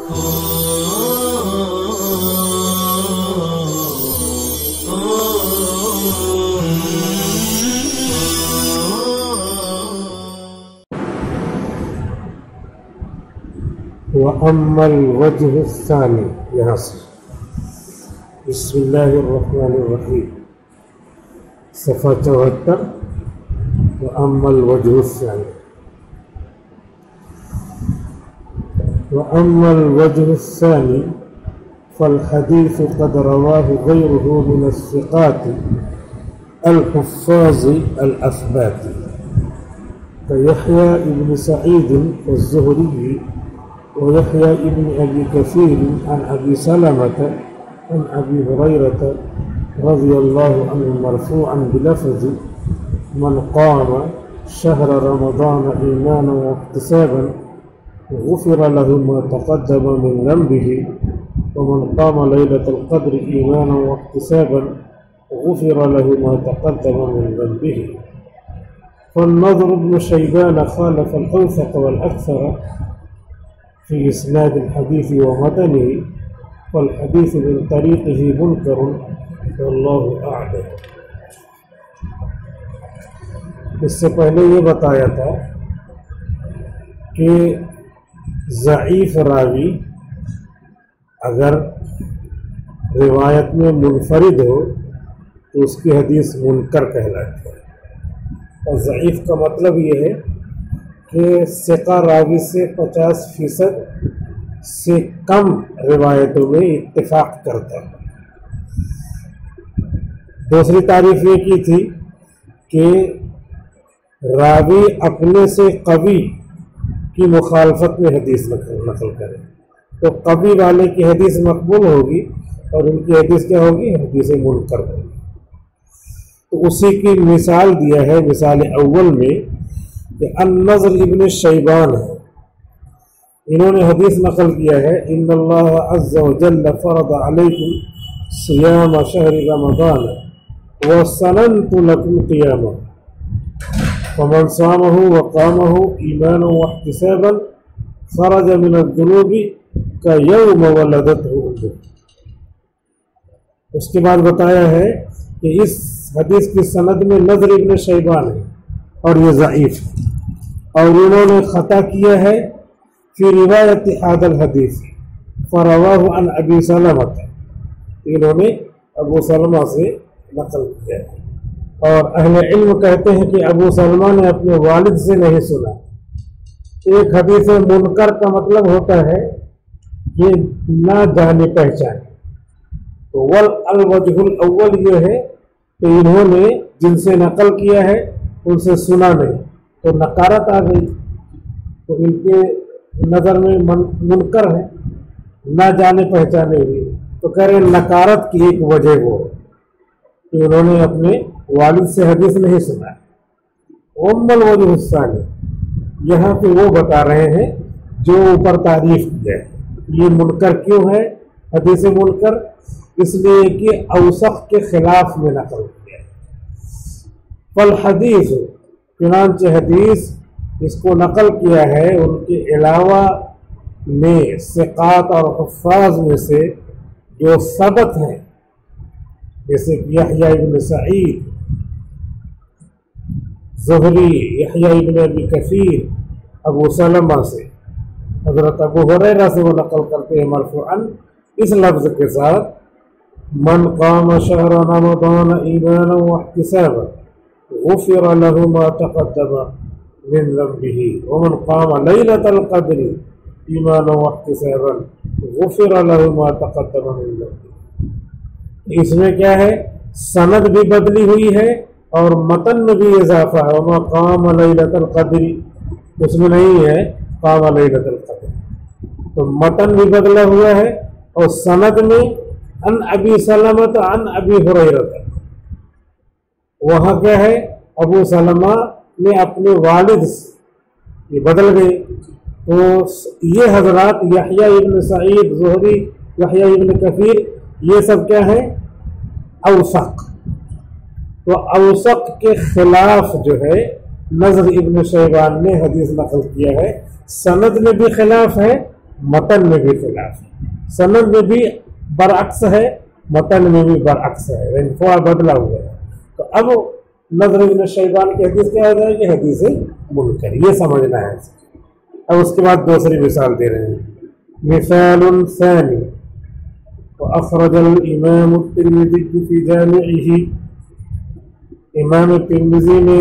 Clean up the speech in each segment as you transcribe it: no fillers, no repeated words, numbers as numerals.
وأما الوجه الثاني یہاں سے بسم اللہ الرحمن الرحیم صفحہ 74 وأما الوجه الثاني وأما الوجه الثاني فالحديث قد رواه غيره من الثقات الحفاظ الأثبات كيحيى بن سعيد الزهري ويحيى ابن أبي كثير عن أبي سلمة عن أبي هريرة رضي الله عنه مرفوعا بلفظ من قام شهر رمضان إيمانا واحتسابا غفر له ما تقدم من ذنبه ومن قام ليلة القدر إيمانا واحتسابا غفر له ما تقدم من ذنبه. فالنضر بن شيبان خالف الأوثق والأكثر في إسناد الحديث ومتنه والحديث من طريقه منكر والله أعلم. اس سے پہلے یہ بتایا تھا کہ ضعیف راوی اگر روایت میں منفرد ہو تو اس کی حدیث منکر کہلاتی ہے. اور ضعیف کا مطلب یہ ہے کہ ثقہ راوی سے 50% سے کم روایتوں میں اتفاق کرتا ہے. دوسری تعریف یہ کی تھی کہ راوی اپنے سے قوی کی مخالفت میں حدیث نقل کرے تو قوی والے کی حدیث مقبول ہوگی اور ان کی حدیث کیا ہوگی؟ حدیث منکر ہوگی. تو اسی کی مثال دیا ہے مثال اول میں کہ النضر ابن شیبان ہے، انہوں نے حدیث نقل کیا ہے ان اللہ عز وجل فرض علیکم صیام شہر رمضان وسننت لکم قیامہ فمن صامہ وقامہ ایمانا واحتسابا خرج من الذنوب کیوم ولدتہ امہ. اس کے بعد بتایا ہے کہ اس حدیث کی سند میں نضر ابن شیبان ہے اور یہ ضعیف ہے اور انہوں نے خطا کیا ہے فی روایت هذا الحدیث فرواہ عن ابی سلمہ، انہوں نے ابو سلمہ سے نقل کیا ہے. اور اہل علم کہتے ہیں کہ ابو سلمہ نے اپنے والد سے نہیں سنا. ایک حدیث منکر کا مطلب ہوتا ہے کہ نہ جانے پہچانے. تو والوجہ الاول یہ ہے کہ انہوں نے جن سے نقل کیا ہے ان سے سنا نہیں تو نکارت آ گئی، تو ان کے نظر میں منکر ہے، نہ جانے پہچانے ہوئی. تو کہہ رہے نکارت کی ایک وجہ وہ کہ انہوں نے اپنے والد سے حدیث نہیں سنا. ام الوجہ الثانی یہاں پہ وہ بتا رہے ہیں جو اوپر تعریف کی ہے. یہ منکر کیوں ہے حدیث منکر؟ اس لیے کہ اوثق کے خلاف میں نقل کیا ہے. فالحدیث چنانچہ حدیث اس کو نقل کیا ہے ان کے علاوہ میں ثقات اور حفاظ میں سے جو ثبت ہیں جیسے کہ یحییٰ ابن سعید زہری، یحییٰ ابن ابی کثیر، ابو سلمہ سے، حضرت ابو ہریرہ سے وہ نقل کرتے ہیں مرفوعاً اس لفظ کے ساتھ من قام شہر رمضان ایمانا واحتسابا غفر له ما تقدم من ذنبه ومن قام ليلة القدر ایمانا واحتسابا غفر له ما تقدم من ذنبه. اس میں کیا ہے؟ سند بھی بدلی ہوئی ہے اور متن میں بھی اضافہ ہے. وما قام ليلة القدر اس میں نہیں ہے قام ليلة القدر، تو متن بھی بدلا ہوا ہے اور سند میں عن ابی سلمہ عن ابی ہریرہ، وہاں کیا ہے؟ ابو سلمہ نے اپنے والد سے یہ بدل گئے. تو یہ حضرات یحییٰ ابن سعید زہری، یحییٰ ابن کثیر، یہ سب کیا ہے؟ اوثق. تو اوثق کے خلاف جو ہے نضر ابن شیبان نے حدیث نقل کیا ہے. سند میں بھی خلاف ہے متن میں بھی خلاف ہے، سند میں بھی برعکس ہے، متن میں بھی برعکس ہے، یعنی تھوڑا بدلا ہوا ہے۔ تو اب نضر بن شیبان کی حدیث کیا ہو جائے گی؟ حدیث منکر، یہ سمجھنا ہے۔ اب اس کے بعد دوسری مثال دے رہے ہیں، مثال ثانی وأخرج الإمام الترمذي في جامعه، امام ترمذی نے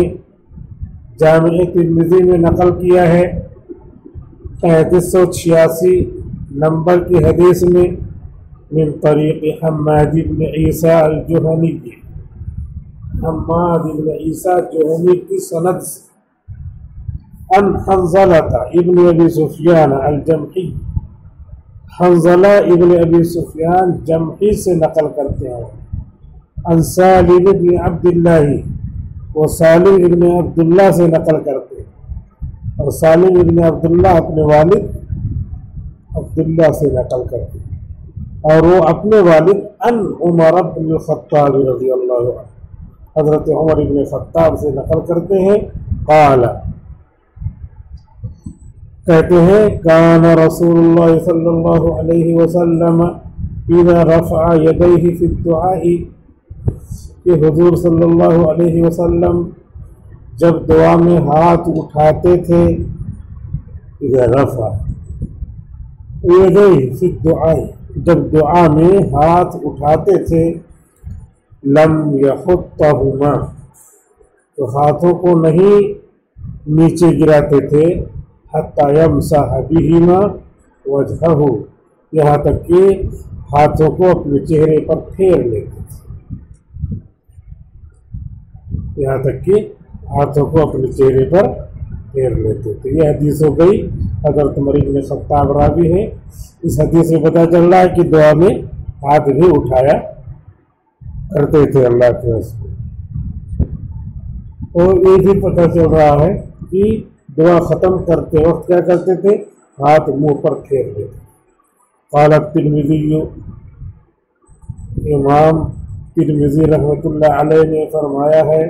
جامع ترمذی میں نقل کیا ہے 3586 نمبر کی حدیث میں، من طریق حماد بن عیسیٰ الجہنی کی، حماد بن عیسیٰ جہنی کی سند سے، ان حنظلہ ابن ابی سفیان الجمحی، حنظلہ ابن ابی سفیان جمحی سے نقل کرتے ہیں، ان سالم ابن عبداللہ، وہ سالم ابن عبداللہ سے نقل کرتے ہیں، اور سالم ابن عبداللہ اپنے والد عبداللہ سے نقل کرتے ہیں، اور وہ اپنے والد ان عمر بن الخطاب رضی اللہ عنہ، حضرت عمر بن خطاب سے نقل کرتے ہیں، قال، کہتے ہیں، کان رسول اللہ صلی اللہ علیہ وسلم اذا رفع یدیہ فی الدعاء، کہ حضور صلی اللہ علیہ وسلم جب دعا میں ہاتھ اٹھاتے تھے، اذا رفع یدیہ فی الدعاء، جب دعا میں ہاتھ اٹھاتے تھے، لم یحطہما، تو ہاتھوں کو نہیں نیچے گراتے تھے، حتی یمسح بہما وجہہ، یہاں تک کہ ہاتھوں کو اپنے چہرے پر پھیر لیتے تھے، یہاں تک کہ ہاتھوں کو اپنے چہرے پر پھیر لیتے تھے۔ یہ حدیث ہو گئی، حضرت عمر بن خطاب راوی ہیں، اس حدیث سے پتہ چل رہا ہے کہ دعا میں ہاتھ بھی اٹھایا کرتے تھے اللہ کے رسول، اور یہ بھی پتہ چل رہا ہے کہ دعا ختم کرتے وقت کیا کرتے تھے؟ ہاتھ منہ پر پھیر لیتے۔ قال الترمذی، امام ترمذی رحمۃ اللہ علیہ نے فرمایا ہے،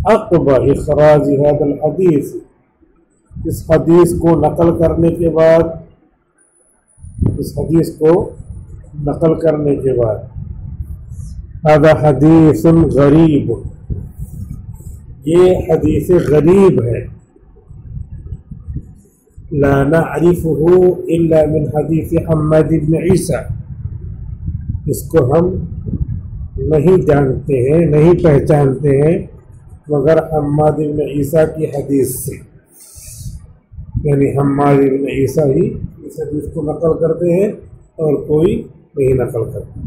عقب اخراج هذا الحدیث، اس حدیث کو نقل کرنے کے بعد، اس حدیث کو نقل کرنے کے بعد، هذا حدیث غریب، یہ حدیث غریب ہے، لا نعرفه الا من حدیث حماد بن عیسیٰ، اس کو ہم نہیں جانتے ہیں، نہیں پہچانتے ہیں مگر حماد بن عیسیٰ کی حدیث سے، یعنی حماد بن عیسیٰ ہی اس حدیث کو نقل کرتے ہیں اور کوئی نہیں نقل کرتا۔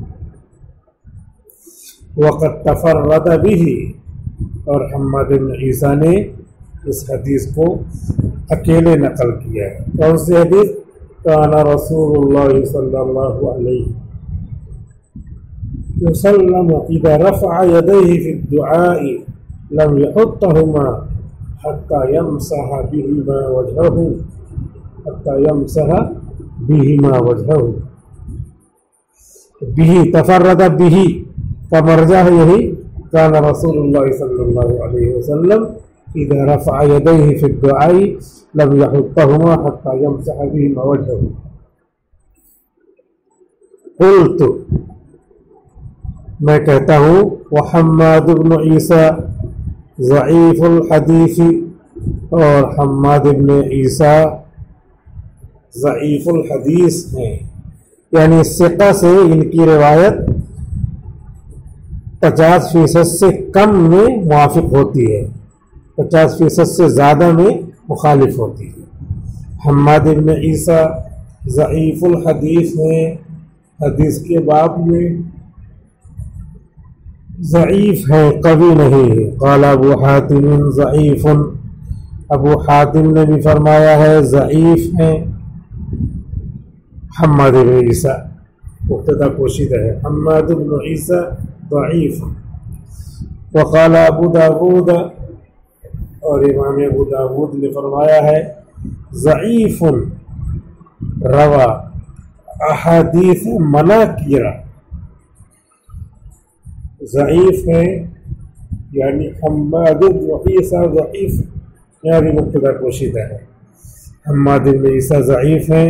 وقد تفرد به، اور حماد بن عیسیٰ نے اس حدیث کو اکیلے نقل کیا ہے۔ کون سی حدیث؟ کان رسول اللہ صلی اللہ علیہ وسلم اذا رفع یدیہ فی الدعاء لم یحطہما حتی یمسح بہما وجہہ، حتی یمسح بہما وجہہ، بھی تفرد بھی کا مرجع ہے یہی، کان رسول اللہ صلی اللہ علیہ وسلم اذا رفع یدیہ فی الدعاء لم یحطہما حتی یمسح بہما وجہہ۔ قلت، میں کہتا ہوں، وحماد بن عیسیٰ ضعیف الحدیث، اور حماد بن عیسیٰ ضعیف الحدیث ہیں، یعنی ثقہ سے ان کی روایت 50% سے کم میں موافق ہوتی ہے، 50% سے زیادہ میں مخالف ہوتی ہے۔ حماد بن عیسیٰ ضعیف الحدیث ہیں، حدیث کے باب میں ضعیف ہے، قوی نہیں ہے۔ قال ابو حاتم ضعیف، ابو حاتم نے بھی فرمایا ہے ضعیف ہیں حماد بن عیسیٰ، مبتدا پوشیدہ ہے، حماد بن عیسیٰ ضعیف۔ وقال ابو داود، اور امام ابو داود نے فرمایا ہے ضعیف روا احادیث مناکیرہ، ضعیف ہے یعنی حماد بن عیسیٰ ضعیف، یہاں بھی مبتدا پوشیدہ ہے، حماد بن عیسیٰ ضعیف ہیں،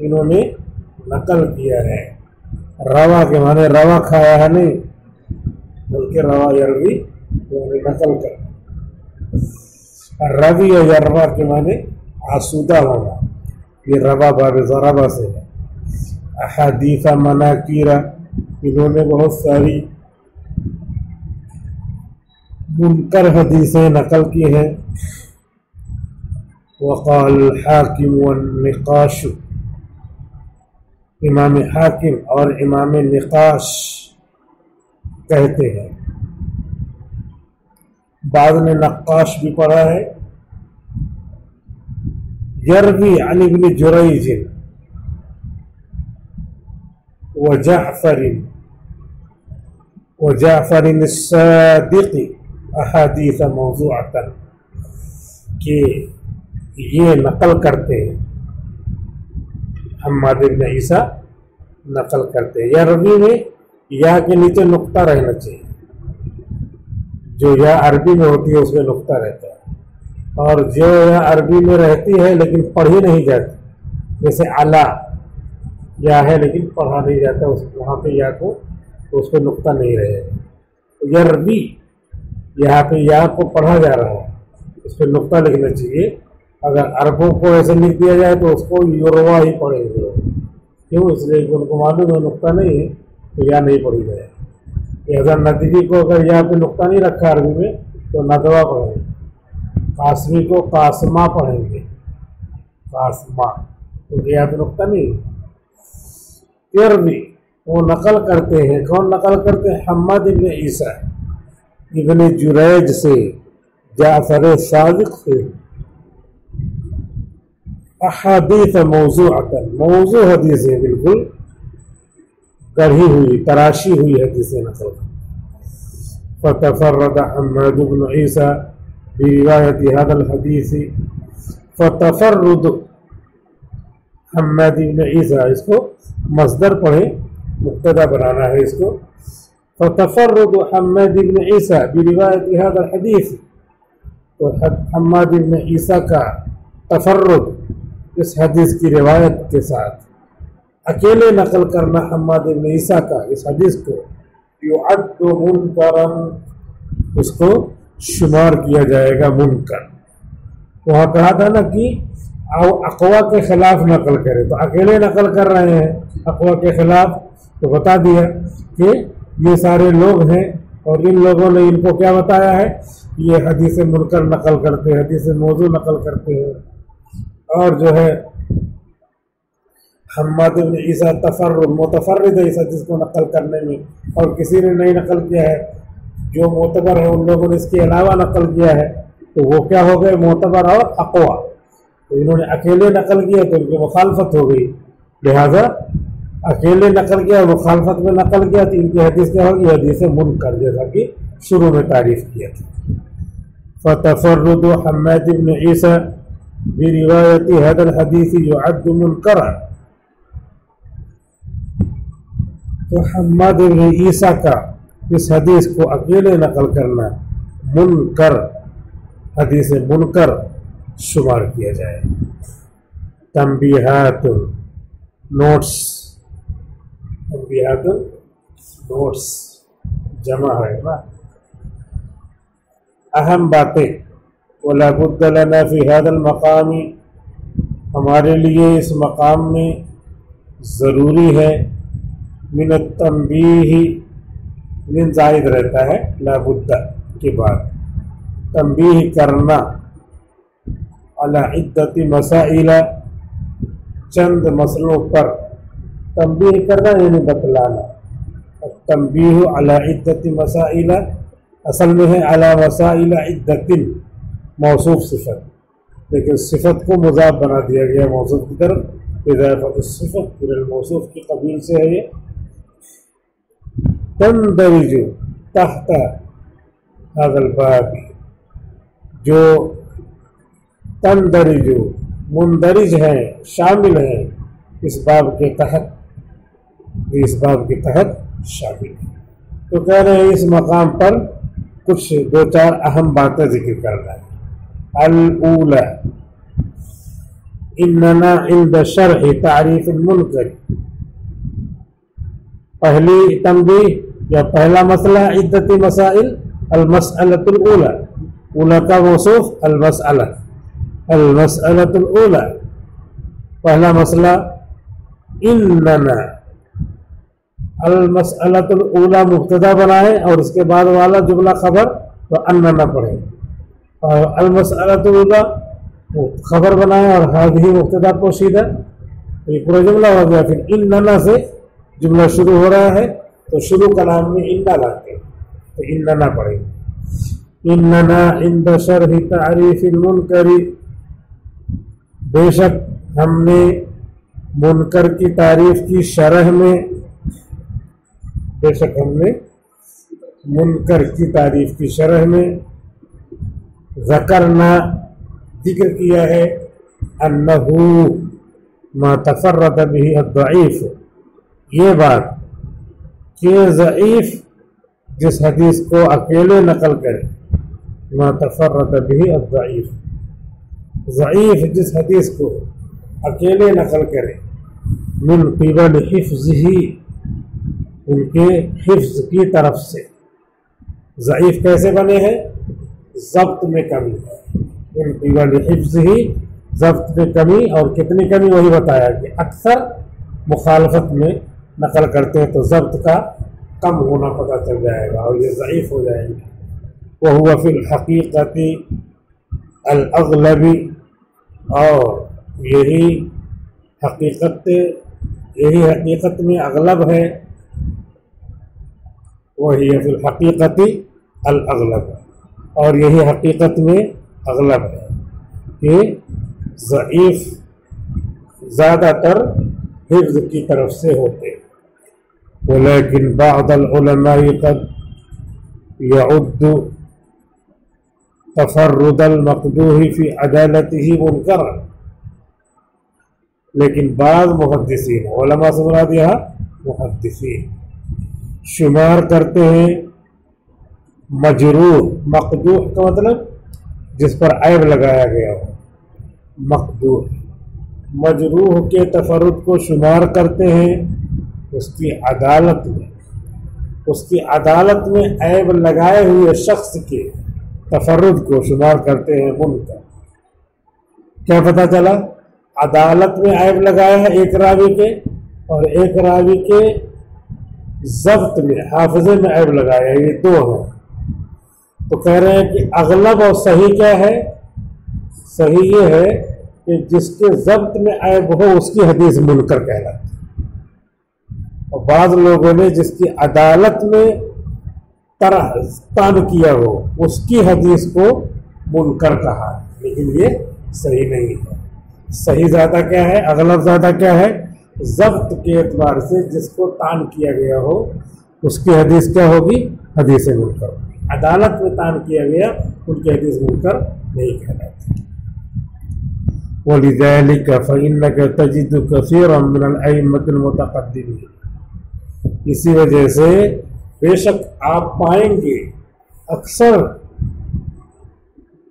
انہوں نے نقل کیا ہے. روا کے معنی روا کھایا ہے نہیں بلکہ روا یروی انہوں نے نقل کر. روی یا یروا کے معنی آسودہ ہونا. یہ روا باب ضربہ سے ہے. احادیث مناکیرہ انہوں نے بہت ساری منکر حدیثیں نقل کی ہیں. وقال الحاکم والنقاش امام حاکم اور امام نقاش کہتے ہیں. بعض نے نقاش بھی پڑھا ہے. یروی عن ابن جریج وجعفر الصادق احادیث موضوعۃ کہ یہ نقل کرتے ہیں. حماد بن عیسیٰ نقل کرتے ہیں. یروی میں یا کے نیچے نقطہ رہنا چاہیے. جو یا عربی میں ہوتی ہے اس میں نقطہ رہتا ہے. اور جو یا عربی میں رہتی ہے لیکن پڑھی نہیں جاتی جیسے اعلیٰ یا ہے لیکن پڑھا نہیں جاتا وہاں پہ یا کو تو اس پہ نقطہ نہیں رہے. یروی یہاں پہ یا کو پڑھا جا رہا ہے اس پہ نقطہ لکھنا چاہیے. اگر عربوں کو ایسے لکھ دیا جائے تو اس کو یوروا ہی پڑھیں گے. کیوں؟ اس لیے ان کو معلوم ہے نقطہ نہیں ہے تو یا نہیں پڑھی جائے. لہٰذا ندوی کو اگر یہاں پہ نقطہ نہیں رکھا عربی میں تو ندوہ پڑھیں گے. قاسمی کو قاسمہ پڑھیں گے. قاسمہ کیونکہ یہاں پہ نقطہ نہیں ہے. یروی وہ نقل کرتے ہیں. کون نقل کرتے ہیں؟ حماد ابن عیسیٰ ابن جریج سے جعفر صادق سے. احادیث موضوعۃ موضوع حدیثیں بالکل گڑھی ہوئی تراشی ہوئی حدیثیں نقل. فتفرد حماد بن عیسیٰ بروایت هذا الحدیث. فتفرد حماد بن عیسیٰ اس کو مصدر پڑھیں مبتدا بنانا ہے اس کو. فتفرد حماد بن عیسیٰ بروایت هذا الحدیث تو حماد بن عیسیٰ کا تفرد اس حدیث کی روایت کے ساتھ اکیلے نقل کرنا حماد بن عیسیٰ کا اس حدیث کو یعد منکرا اس کو شمار کیا جائے گا منکر. وہاں کہا تھا نا کہ اقوا کے خلاف نقل کرے تو اکیلے نقل کر رہے ہیں اقوا کے خلاف تو بتا دیا کہ یہ سارے لوگ ہیں اور ان لوگوں نے ان کو کیا بتایا ہے یہ حدیث منکر نقل کرتے ہیں حدیث موضوع نقل کرتے ہیں. اور جو ہے حماد بن عیسیٰ متفرد ہے اس حدیث کو نقل کرنے میں اور کسی نے نہیں نقل کیا ہے. جو معتبر ہے ان لوگوں نے اس کے علاوہ نقل کیا ہے تو وہ کیا ہو گئے معتبر اور اقوا. تو انہوں نے اکیلے نقل کیا تو ان کی مخالفت ہو گئی. لہذا اکیلے نقل کیا اور مخالفت میں نقل کیا تو ان کی حدیث کیا ہوگی حدیث منکر جیسا کہ شروع میں تعریف کیا تھا. فتفرد حماد بن عیسیٰ بروایت هذا الحدیث يعد منکرا. تو حماد بن عیسیٰ کا اس حدیث کو اکیلے نقل کرنا منکر حدیث منکر شمار کیا جائے. تنبیہات نوٹس تنبیہات نوٹس جمع ہے نا. اہم باتیں ولا بد لنا فی هذا المقام ہمارے لیے اس مقام میں ضروری ہے من التنبیہ من زائد رہتا ہے لا بد کے بعد تنبیہ کرنا علی عدت مسائل چند مسئلوں پر. تنبیہ کرنا یعنی بتلانا. تنبیہ علی عدت مسائل اصل میں ہے علی مسائل عدت موصوف صفت لیکن صفت کو مضاف بنا دیا گیا موصوف کی طرف. اضافت الصفت الى الموصوف کی قبیل سے ہے. یہ تندرج تحت هذا الباب جو تندرج مندرج ہیں شامل ہیں اس باب کے تحت شامل ہیں. تو کہہ رہے ہیں اس مقام پر کچھ دو چار اہم باتیں ذکر کرنا ہے. الاولی اننا عند شرح تعریف المنکر، پہلی تنبیہ یا پہلا مسئلہ عدت مسائل، المسألۃ الاولی، اولا کا موصوف المسئلہ، المسألۃ الاولی پہلا مسئلہ، اننا المسألۃ الاولی مبتدا بنائے اور اس کے بعد والا جملہ خبر تو اننا پڑھیں، اور المسألۃ الاولی خبر بنائے اور ہذہ مبتدا پوشیدہ، یہ پورا جملہ ہو گیا۔ پھر اننا سے جملہ شروع ہو رہا ہے تو شروع کلام میں اننا لاتے ہیں تو اننا پڑھیں گے۔ اننا عند شرح تعریف المنکر، بے شک ہم نے منکر کی تعریف کی شرح میں، بے شک ہم نے منکر کی تعریف کی شرح میں ذکرنا ذکر کیا ہے انہو ما تفرد به الضعیف، یہ بات کہ ضعیف جس حدیث کو اکیلے نقل کرے، ما تفرد به الضعیف، ضعیف جس حدیث کو اکیلے نقل کرے، من قبل حفظہ، ان کے حفظ کی طرف سے۔ ضعیف کیسے بنے ہیں؟ ضبط میں کمی ہے، من قبل حفظہ، ضبط میں کمی، اور کتنی کمی وہی بتایا کہ اکثر مخالفت میں نقل کرتے ہیں تو ضبط کا کم ہونا پتہ چل جائے گا اور یہ ضعیف ہو جائیں گے۔ وَهُوَ فِي الْحَقِيقَةِ الْأَغْلَبِ، اور یہی حقیقت میں اغلب ہے، وہی فی الحقیقت الاغلب، اور یہی حقیقت میں اغلب ہے کہ ضعیف زیادہ تر حفظ کی طرف سے ہوتے، ولیکن بعض العلماء قد يعد تفرد المقدوح فی عدالته منکرا، لیکن بعض محدثین، علماء سے مراد یہاں محدثین، شمار کرتے ہیں مجروح، مقدوح کا مطلب جس پر عیب لگایا گیا ہو، مقدوح، مجروح کے تفرد کو شمار کرتے ہیں اس کی عدالت میں، اس کی عدالت میں عیب لگائے ہوئے شخص کے تفرد کو شمار کرتے ہیں منکر۔ کیا پتہ چلا؟ عدالت میں عیب لگایا ہے ایک راوی کے، اور ایک راوی کے ضبط میں، حافظے میں عیب لگایا ہے، یہ دو ہیں۔ تو کہہ رہے ہیں کہ اغلب اور صحیح کیا ہے؟ صحیح یہ ہے کہ جس کے ضبط میں عیب ہو اس کی حدیث منکر کہلاتی ہے، اور بعض لوگوں نے جس کی عدالت میں طعن کیا ہو اس کی حدیث کو منکر کہا، لیکن یہ صحیح نہیں ہے۔ صحیح زیادہ کیا ہے؟ اغلب زیادہ کیا ہے؟ ضبط کے اعتبار سے جس کو طعن کیا گیا ہو اس کی حدیث کیا ہوگی؟ حدیث منکر ہوگی۔ عدالت میں طعن کیا گیا ان کی حدیث منکر نہیں کہلاتی۔ وَلِذَلِكَ فَإِنَّكَ تَجِدُ كَثِيرًا مِنَ الْأَئِمَّةِ الْمُتَقَدِّمِينَ، اسی وجہ سے بے شک آپ پائیں گے اکثر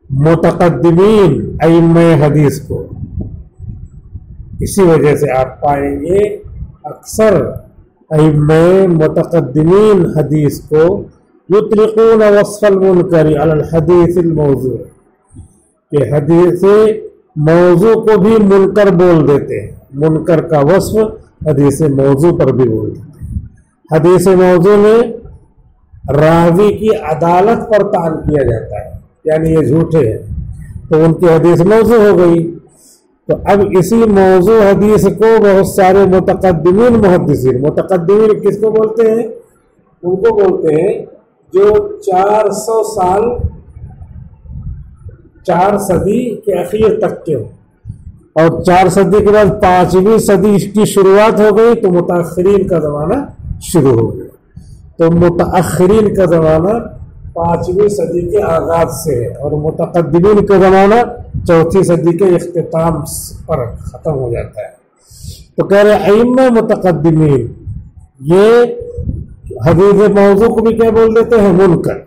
متقدمین ائمہ حدیث کو، اسی وجہ سے آپ پائیں گے اکثر ائمہ متقدمین حدیث کو یطلقون وصف المنکر علی الحدیث الموضوع، کہ حدیث موضوع کو بھی منکر بول دیتے ہیں، منکر کا وصف حدیث موضوع پر بھی بول دیتے ہیں۔ حدیث موضوع میں راوی کی عدالت پر طعن کیا جاتا ہے، یعنی یہ جھوٹے ہیں تو ان کی حدیث موضوع ہو گئی۔ تو اب اسی موضوع حدیث کو بہت سارے متقدمین محدثین، متقدمین کس کو بولتے ہیں؟ ان کو بولتے ہیں جو 400 سال، 4 صدی کے اخیر تک کے ہوں، اور 4 صدی کے بعد 5ویں صدی کی شروعات ہو گئی تو متاخرین کا زمانہ شروع ہو گیا۔ تو متاخرین کا زمانہ 5ویں صدی کے آغاز سے ہے، اور متقدمین کا زمانہ 4تھی صدی کے اختتام پر ختم ہو جاتا ہے۔ تو کہہ رہے ائمہ متقدمین یہ حدیث موضوع کو بھی کیا بول دیتے ہیں؟ منکر۔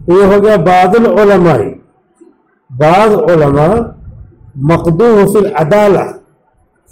یہ ہو گیا بعض العلماء، بعض علماء مقدوح فی العدالہ،